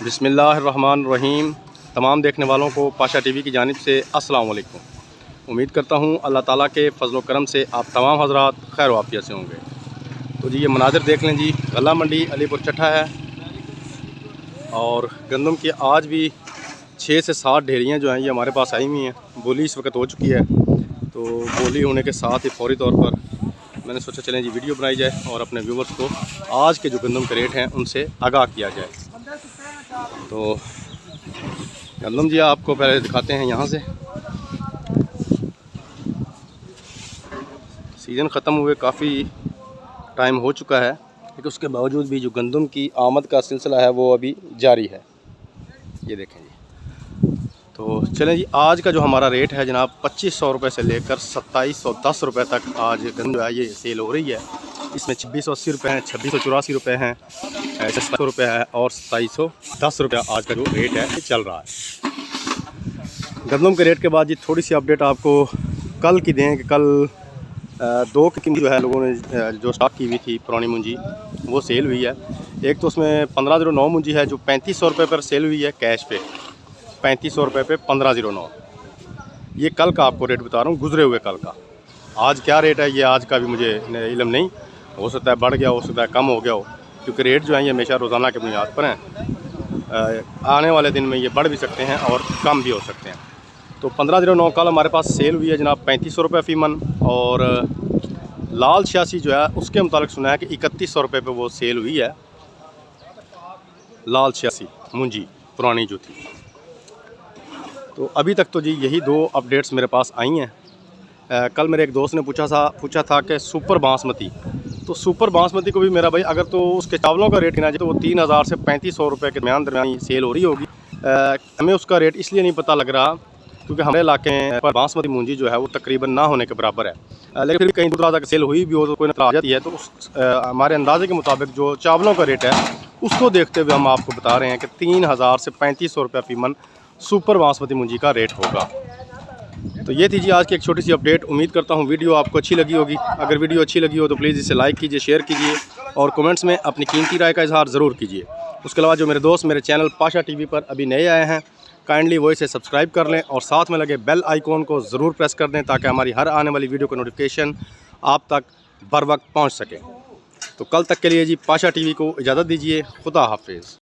बिस्मिल्लाहिर्रहमानिर्रहीम। तमाम देखने वालों को पाशा टीवी की जानिब से अस्सलाम वालेकुम। उम्मीद करता हूँ अल्लाह ताला के फजल करम से आप तमाम हज़रात खैर वाफ़ियत से होंगे। तो जी ये मनाज़िर देख लें जी, गल्ला मंडी अलीपुर चट्ठा है और गंदम की आज भी 6 से 7 ढेरियाँ जो हैं ये हमारे पास आई हुई हैं। बोली इस वक्त हो चुकी है, तो बोली होने के साथ ही फौरी तौर पर मैंने सोचा चलें जी वीडियो बनाई जाए और अपने व्यूवर्स को आज के जो गंदम के रेट हैं उनसे आगाह किया जाए। तो गंदम जी आपको पहले दिखाते हैं यहाँ से। सीज़न ख़त्म हुए काफ़ी टाइम हो चुका है, लेकिन उसके बावजूद भी जो गंदम की आमद का सिलसिला है वो अभी जारी है। ये देखें जी। तो चलें जी, आज का जो हमारा रेट है जनाब 2500 रुपये से लेकर 2710 रुपये तक आज गंदम है ये सेल हो रही है। इसमें 2680 रुपये हैं, 2684 रुपये हैं, 700 रुपये है और 2710 रुपये आज का जो रेट है चल रहा है। गंदम के रेट के बाद जी थोड़ी सी अपडेट आपको कल की दें कि कल 2 किस्म जो है लोगों ने जो स्टॉक की हुई थी पुरानी मुंजी वो सेल हुई है। एक तो उसमें 1509 मुंजी है जो 3500 रुपये पर सेल हुई है कैश पे, 3500 रुपये पे 1509। ये कल का आपको रेट बता रहा हूँ, गुजरे हुए कल का। आज क्या रेट है ये आज का भी मुझे इल्म नहीं, हो सकता है बढ़ गया, हो सकता है कम हो गया हो, क्योंकि रेट जो है ये हमेशा रोज़ाना के बुनियाद पर हैं। आने वाले दिन में ये बढ़ भी सकते हैं और कम भी हो सकते हैं। तो 1509 कल हमारे पास सेल हुई है जनाब 3500 रुपये फ़ी मन, और लाल 86 जो है उसके मुताबिक सुना है कि 3100 रुपये पर वो सेल हुई है। लाल 86 मुंजी पुरानी जो थी। तो अभी तक तो जी यही 2 अपडेट्स मेरे पास आई हैं। कल मेरे एक दोस्त ने पूछा था कि सुपर बासमती, तो सुपर बासमती को भी मेरा भाई अगर तो उसके चावलों का रेट गिना जाए तो वो 3000 से 3500 रुपये के दरमियान सेल हो रही होगी। हमें उसका रेट इसलिए नहीं पता लग रहा क्योंकि हमारे इलाके पर बासमती मुंजी जो है वो तकरीबन ना होने के बराबर है। लेकिन फिर भी कहीं दूर तक सेल हुई भी हो तो कोई नतरा आ जाती है। तो हमारे अंदाजे के मुताबिक जो चावलों का रेट है उसको देखते हुए हम आपको बता रहे हैं कि 3000 से 3500 रुपये फ़ी मन सुपर बासमती मुंजी का रेट होगा। तो ये थी जी आज की एक छोटी सी अपडेट। उम्मीद करता हूँ वीडियो आपको अच्छी लगी होगी। अगर वीडियो अच्छी लगी हो तो प्लीज़ इसे लाइक कीजिए, शेयर कीजिए और कमेंट्स में अपनी कीमती राय का इजहार ज़रूर कीजिए। उसके अलावा जो मेरे दोस्त मेरे चैनल पाशा टीवी पर अभी नए आए हैं, काइंडली वो इसे सब्सक्राइब कर लें और साथ में लगे बेल आइकॉन को ज़रूर प्रेस कर दें ताकि हमारी हर आने वाली वीडियो का नोटिफिकेशन आप तक बर वक्त पहुँच सके। तो कल तक के लिए जी पाशा टीवी को इजाज़त दीजिए। खुदा हाफिज़।